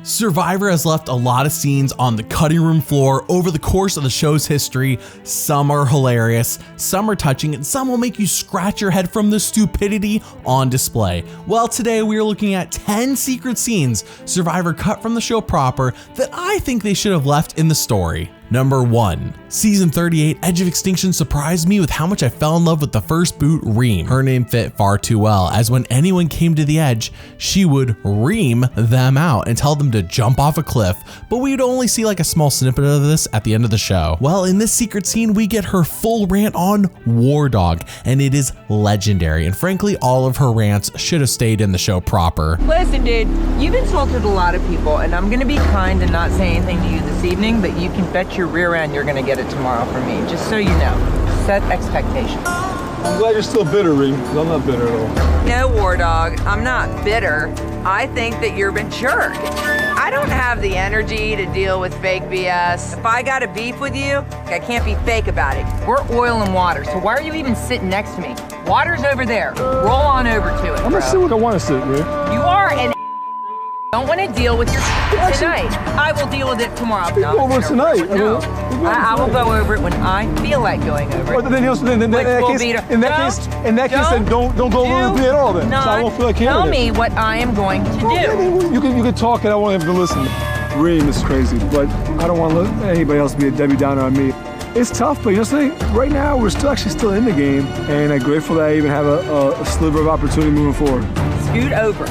Survivor has left a lot of scenes on the cutting room floor over the course of the show's history. Some are hilarious, some are touching, and some will make you scratch your head from the stupidity on display. Well, today we are looking at 10 secret scenes Survivor cut from the show proper that I think they should have left in the story. Number 1. Season 38, Edge of Extinction surprised me with how much I fell in love with the first boot, Reem. Her name fit far too well, as when anyone came to the edge, she would ream them out and tell them to jump off a cliff, but we would only see like a small snippet of this at the end of the show. Well, in this secret scene, we get her full rant on War Dog, and it is legendary, and frankly, all of her rants should have stayed in the show proper. Listen, dude, you've insulted a lot of people, and I'm gonna be kind and not say anything to you this evening, but you can bet your rear end you're gonna get it tomorrow from me, just so you know. Set expectations. I'm glad you're still bitter, Reem, because I'm not bitter at all. No, War Dog, I'm not bitter. I think that you're a jerk. I don't have the energy to deal with fake BS. If I got a beef with you, I can't be fake about it. We're oil and water, so why are you even sitting next to me? Water's over there. Roll on over to it, I'm gonna sit like I want to sit, Reem. You are an don't want to deal with your tonight. I will deal with it tomorrow. We'll go over it tonight. No, I will go over it when I feel like going over it. But then in that case, then don't go over it with me at all. Then, so I won't feel like hearing it. Tell me what I am going to do. You can talk, and I won't have to listen. Reem is crazy, but I don't want to let anybody else be a Debbie Downer on me. It's tough, but you know something? Right now, we're actually still in the game, and I'm grateful that I even have a sliver of opportunity moving forward. Scoot over.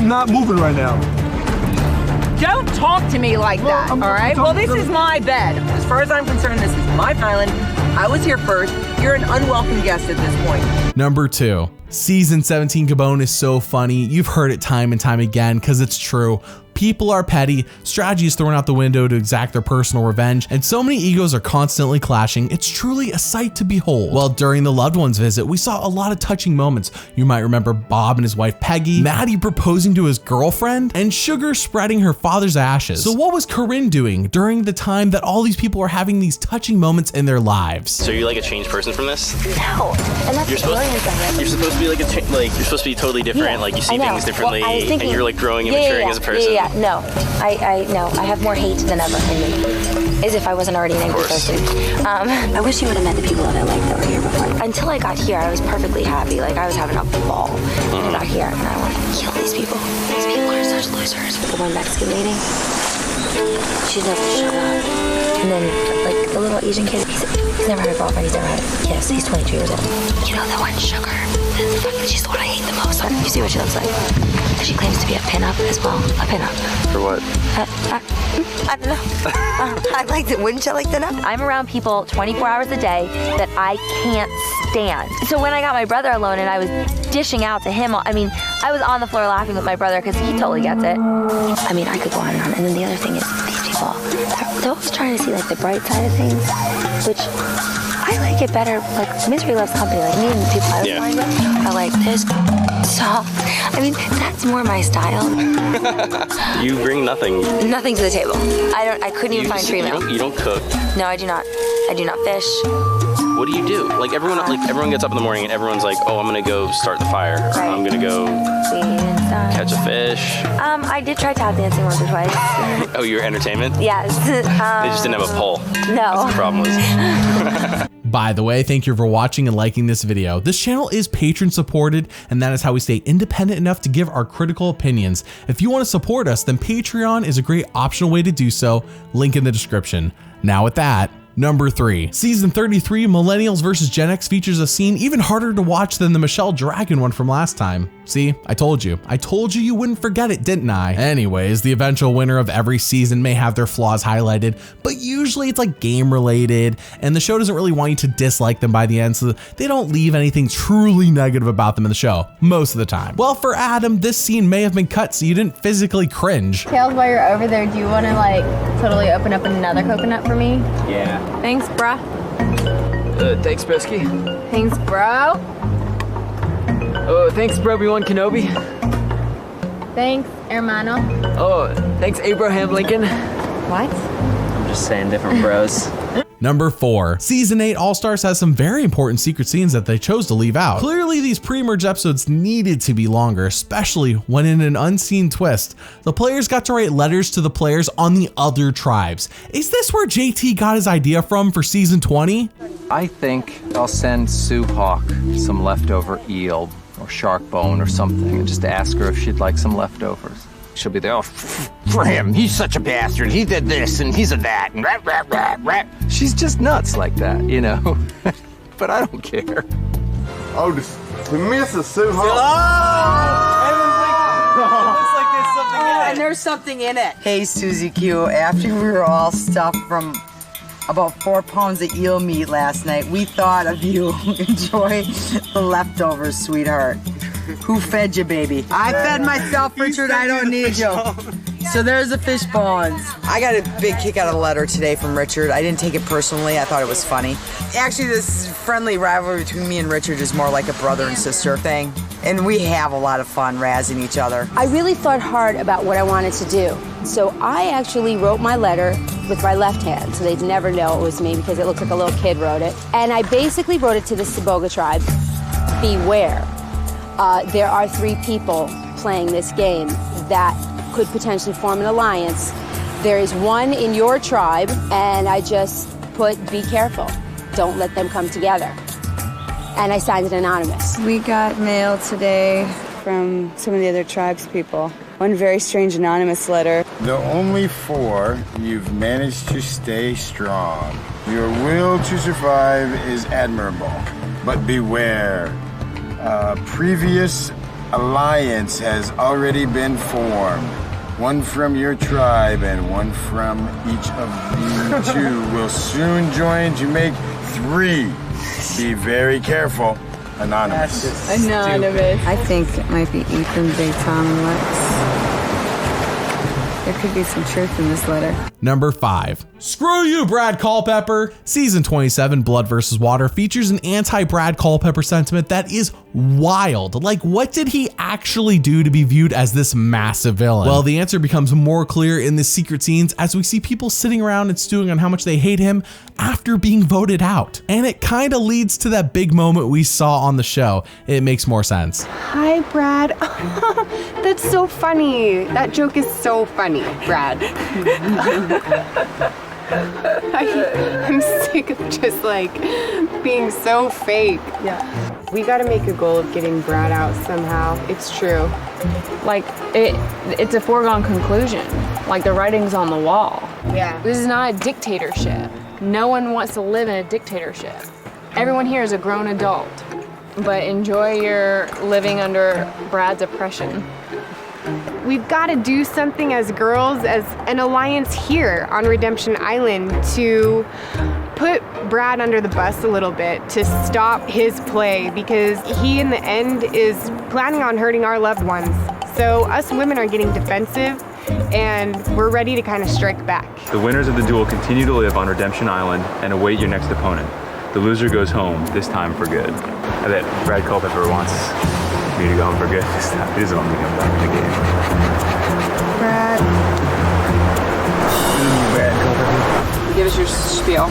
I'm not moving right now. Don't talk to me like that, all right? Well, this is my bed. As far as I'm concerned, this is my island. I was here first. You're an unwelcome guest at this point. Number 2. Season 17 Gabon is so funny. You've heard it time and time again because it's true. People are petty, strategy is thrown out the window to exact their personal revenge, and so many egos are constantly clashing. It's truly a sight to behold. Well, during the loved ones visit, we saw a lot of touching moments. You might remember Bob and his wife Peggy, Maddie proposing to his girlfriend, and Sugar spreading her father's ashes. So what was Corinne doing during the time that all these people are having these touching moments in their lives? So you're like a changed person from this? No, and that's you're supposed to be like you're supposed to be totally different. Yeah, like you see things differently, and you're like growing and maturing as a person. No, I have more hate than ever in me, as if I wasn't already an angry person. I wish you would have met the people that I liked that were here before. Until I got here, I was perfectly happy. Like, I was having a ball. And I got here, and I want to kill these people. These people are such losers. The one Mexican lady, she's never shut up. And then, like, the little Asian kid, he's never had a girlfriend, he's never had a kiss. He's 22 years old. You know, the one Sugar, she's the one I hate the most. You see what she looks like? She claims to be a pinup as well. A pinup. For what? I don't know. I liked it. Wouldn't you like to know? I'm around people 24 hours a day that I can't stand. So when I got my brother alone and I was dishing out to him, I mean, I was on the floor laughing with my brother because he totally gets it. I mean, I could go on and on. And then the other thing is, these people, they're always trying to see like the bright side of things, which I like it better. Like, misery loves company. Like, me and the people I was playing with are like this. So, I mean, that's more my style. You bring nothing. Nothing to the table. I couldn't even find treatment. You don't cook. No, I do not. I do not fish. What do you do? Like everyone gets up in the morning and everyone's like, oh, I'm gonna go start the fire. Or I'm gonna go catch a fish. I did try tap dancing once or twice. Oh, you're entertainment? Yes. They just didn't have a pole. No. That's the problem was. By the way, thank you for watching and liking this video. This channel is patron supported, and that is how we stay independent enough to give our critical opinions. If you want to support us, then Patreon is a great optional way to do so. Link in the description. Now with that, Number 3, season 33 Millennials vs Gen X features a scene even harder to watch than the Michelle Dragon one from last time. See, I told you you wouldn't forget it, didn't I? Anyways, the eventual winner of every season may have their flaws highlighted, but usually it's like game related, and the show doesn't really want you to dislike them by the end, so they don't leave anything truly negative about them in the show, most of the time. Well, for Adam, this scene may have been cut so you didn't physically cringe. Tails, while you're over there, do you want to like totally open up another coconut for me? Yeah. Thanks, bruh. Thanks, Broski. Thanks, bro. Oh, thanks, bro, Obi-Wan Kenobi. Thanks, hermano. Oh, thanks, Abraham Lincoln. What? I'm just saying different bros. Number 4, Season 8 All-Stars has some very important secret scenes that they chose to leave out. Clearly, these pre-merge episodes needed to be longer, especially when in an unseen twist, the players got to write letters to the players on the other tribes. Is this where JT got his idea from for Season 20? I think I'll send Sue Hawk some leftover eel or shark bone or something and just ask her if she'd like some leftovers. She'll be there, oh, for him, he's such a bastard, he did this and he's a that, and rap, rap, rap, rap. She's just nuts like that, you know? But I don't care. Oh, the Mrs. Sue Hawk. And there's something in it. Hey, Susie Q, after we were all stuffed from about 4 pounds of eel meat last night, we thought of you. Enjoy the leftovers, sweetheart. Who fed you, baby? I fed myself, Richard. I don't need you. So there's the fish bones. I got a big kick out of the letter today from Richard. I didn't take it personally. I thought it was funny. Actually, this friendly rivalry between me and Richard is more like a brother and sister thing. And we have a lot of fun razzing each other. I really thought hard about what I wanted to do. So I actually wrote my letter with my left hand, so they'd never know it was me because it looked like a little kid wrote it. And I basically wrote it to the Saboga tribe, beware. There are 3 people playing this game that could potentially form an alliance. There is one in your tribe, and I just put, be careful. Don't let them come together. And I signed it anonymous. We got mail today from some of the other tribes people. One very strange anonymous letter. The only 4, you've managed to stay strong. Your will to survive is admirable, but beware. Previous alliance has already been formed. One from your tribe and one from each of the 2 will soon join to make 3. Be very careful. Anonymous. Anonymous. I think it might be Ethan, Big Tom, and Lex. There could be some truth in this letter. Number 5, screw you, Brad Culpepper. Season 27, Blood vs. Water, features an anti-Brad Culpepper sentiment that is wild. Like, what did he actually do to be viewed as this massive villain? Well, the answer becomes more clear in the secret scenes as we see people sitting around and stewing on how much they hate him after being voted out. And it kind of leads to that big moment we saw on the show. It makes more sense. Hi, Brad. That's so funny. That joke is so funny, Brad. I'm sick of just like being so fake. Yeah. We gotta make a goal of getting Brad out somehow. It's true. Like, it's a foregone conclusion. Like, the writing's on the wall. Yeah. This is not a dictatorship. No one wants to live in a dictatorship. Everyone here is a grown adult. But enjoy your living under Brad's oppression. We've got to do something as girls, as an alliance here on Redemption Island to put Brad under the bus a little bit, to stop his play, because he in the end is planning on hurting our loved ones. So us women are getting defensive and we're ready to kind of strike back. The winners of the duel continue to live on Redemption Island and await your next opponent. The loser goes home, this time for good. I bet Brad Culpepper wants me to go home for good this time. He doesn't want me to come back in the game. Brad. Brad Culpepper. Give us your spiel.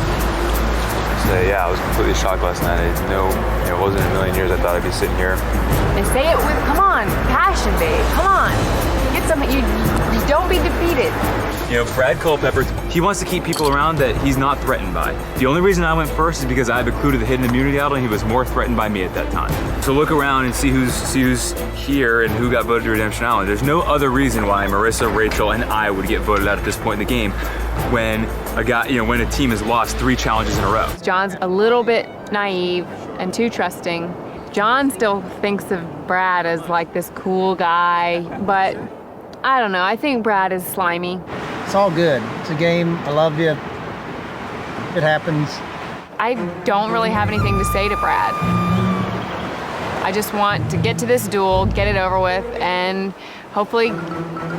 So yeah, I was completely shocked last night. It wasn't in a million years I thought I'd be sitting here. And say it with, come on, passion, babe. Come on. Get some, you don't be defeated. You know, Brad Culpepper, he wants to keep people around that he's not threatened by. The only reason I went first is because I have a clue to the hidden immunity idol and he was more threatened by me at that time. So look around and see who's here and who got voted to Redemption Island. There's no other reason why Marissa, Rachel, and I would get voted out at this point in the game when when a team has lost 3 challenges in a row. John's a little bit naive and too trusting. John still thinks of Brad as like this cool guy, but I don't know, I think Brad is slimy. It's all good. It's a game. I love you. It happens. I don't really have anything to say to Brad. I just want to get to this duel, get it over with, and hopefully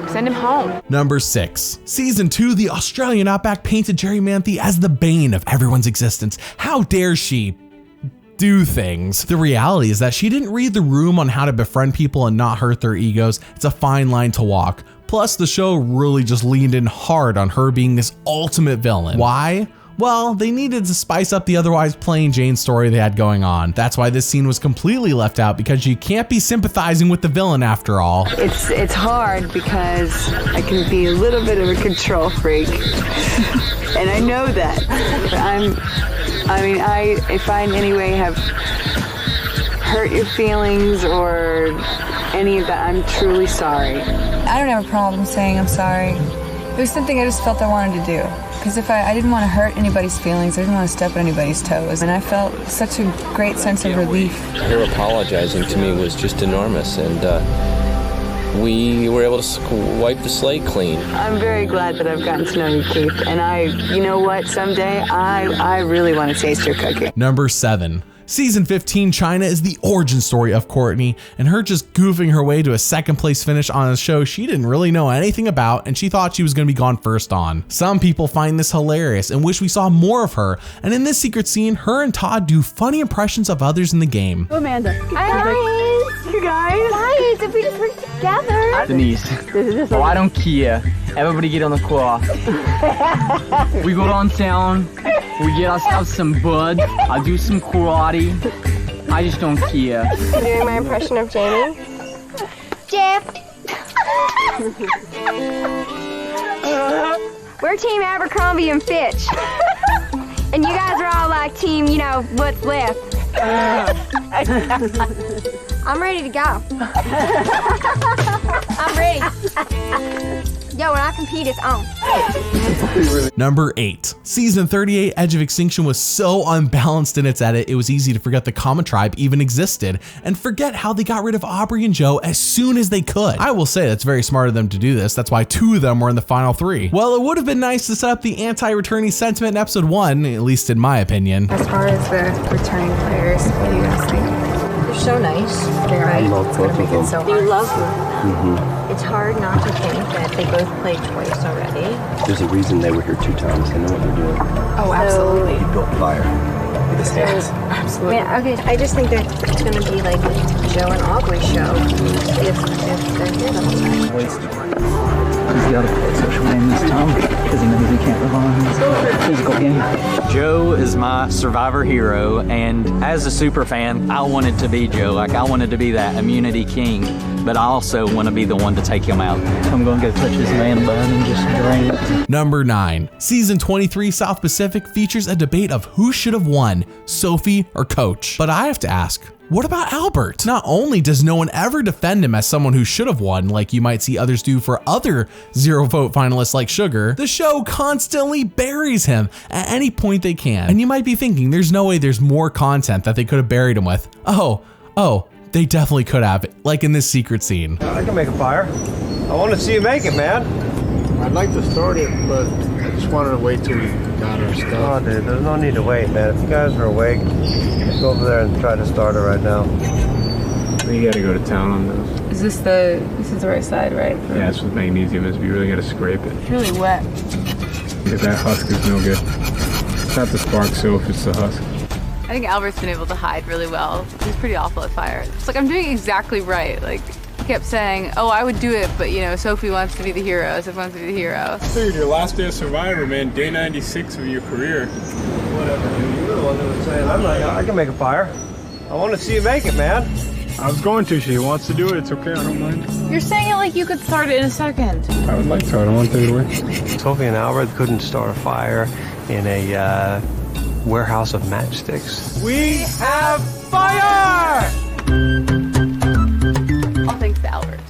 send him home. Number 6, Season 2, the Australian Outback painted Jerry Manthe as the bane of everyone's existence. How dare she do things? The reality is that she didn't read the room on how to befriend people and not hurt their egos. It's a fine line to walk. Plus, the show really just leaned in hard on her being this ultimate villain. Why? Well, they needed to spice up the otherwise plain Jane story they had going on. That's why this scene was completely left out, because you can't be sympathizing with the villain after all. It's hard because I can be a little bit of a control freak. And I know that. If I in any way have hurt your feelings or any of that, I'm truly sorry. I don't have a problem saying I'm sorry. It was something I just felt I wanted to do. Because if I didn't want to hurt anybody's feelings, I didn't want to step on anybody's toes. And I felt such a great sense of relief. Her apologizing to me was just enormous, and we were able to wipe the slate clean. I'm very glad that I've gotten to know you, Keith. And you know what, someday I really want to taste your cookie. Number 7. Season 15 China is the origin story of Courtney, and her just goofing her way to a second place finish on a show she didn't really know anything about, and she thought she was going to be gone first on. Some people find this hilarious and wish we saw more of her, and in this secret scene, her and Todd do funny impressions of others in the game. Amanda. Hi, you guys. guys. If we just work together. Denise. Oh, I don't care. Everybody get on the car. We go downtown. We get ourselves some bud. I do some karate. I just don't care. I'm doing my impression of Jamie. Jeff. We're Team Abercrombie and Fitch. And you guys are all like team, what's left. I'm ready to go. I'm ready. Yo, when I compete, it's on. Number 8. Season 38 Edge of Extinction was so unbalanced in its edit, it was easy to forget the Common Tribe even existed, and forget how they got rid of Aubrey and Joe as soon as they could. I will say that's very smart of them to do this. That's why 2 of them were in the final 3. Well, it would have been nice to set up the anti-returning sentiment in episode 1, at least in my opinion. As far as the returning players, what do you guys think? They're so nice. They're right. You love both of them. So You love them. It's hard not to think that they both played twice already. There's a reason they were here 2 times. They know what they're doing. Oh, absolutely. He built fire with his hands. Absolutely. Okay, I just think that it's going to be like Joe and Aubrey's show if they're here the whole time. He's got to play social game this time because he knows he can't rely on his physical game. Joe is my survivor hero, and as a super fan, I wanted to be Joe. Like, I wanted to be that immunity king, but I also want to be the one to take him out. I'm going to go touch his man bun and just drain it. Number 9. Season 23 South Pacific features a debate of who should have won, Sophie or Coach. But I have to ask, what about Albert? Not only does no one ever defend him as someone who should have won, like you might see others do for other 0-vote finalists like Sugar, the show constantly buries him at any point they can. And you might be thinking, there's no way there's more content that they could have buried him with. Oh, they definitely could have, like in this secret scene. I can make a fire. I want to see you make it, man. I'd like to start it, but I just wanted to wait till we got our stuff. Oh, dude, there's no need to wait, man. If you guys are awake, let's go over there and try to start it right now. You gotta go to town on those. Is this the right side, right? Yeah, it's with magnesium. Is you really gotta scrape it. It's really wet. Yeah, that husk is no good. It's not the spark soap, it's the husk. I think Albert's been able to hide really well. He's pretty awful at fire. It's like I'm doing exactly right. Like, he kept saying, oh, I would do it, but Sophie wants to be the hero. Sophie wants to be the hero. Dude, your last day of Survivor, man. Day 96 of your career. Whatever, dude. You were the one that was saying, I can make a fire. I want to see you make it, man. I was going to. She wants to do it. It's okay. I don't mind. You're saying it like you could start it in a second. I would like to. I don't want to take it away. Sophie and Albert couldn't start a fire in a warehouse of matchsticks. We have fire! All thanks to Albert.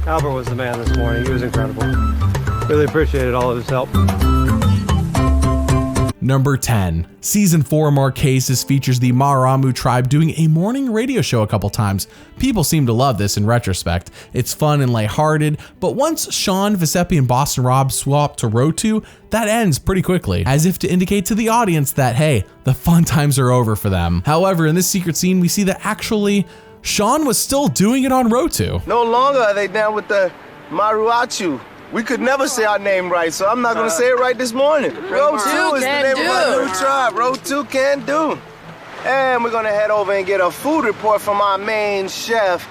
Albert was the man this morning. He was incredible. Really appreciated all of his help. Number 10. Season 4 Marquesas features the Maramu tribe doing a morning radio show a couple times. People seem to love this in retrospect. It's fun and lighthearted, but once Sean, Giuseppe, and Boston Rob swap to Rotu, that ends pretty quickly, as if to indicate to the audience that, hey, the fun times are over for them. However, in this secret scene, we see that actually Sean was still doing it on Rotu. No longer are they down with the Maruachu. We could never say our name right, so I'm not going to say it right this morning. Rotu is the name of our new tribe. Rotu can do. And we're going to head over and get a food report from our main chef,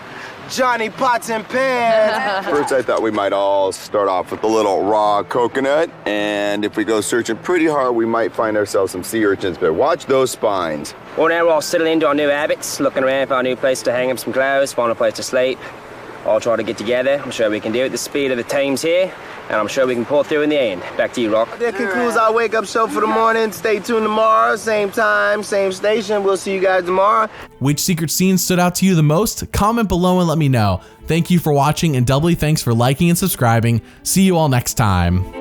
Johnny Pots and Pans. First, I thought we might all start off with a little raw coconut, and if we go searching pretty hard, we might find ourselves some sea urchins, but watch those spines. Well, now we're all settling into our new habits, looking around for a new place to hang up some clothes, find a place to sleep. All try to get together. I'm sure we can do it. The speed of the team's here, and I'm sure we can pull through in the end. Back to you, Rock. That concludes our wake-up show for the morning. Stay tuned tomorrow, same time, same station. We'll see you guys tomorrow. Which secret scene stood out to you the most? Comment below and let me know. Thank you for watching, and doubly thanks for liking and subscribing. See you all next time.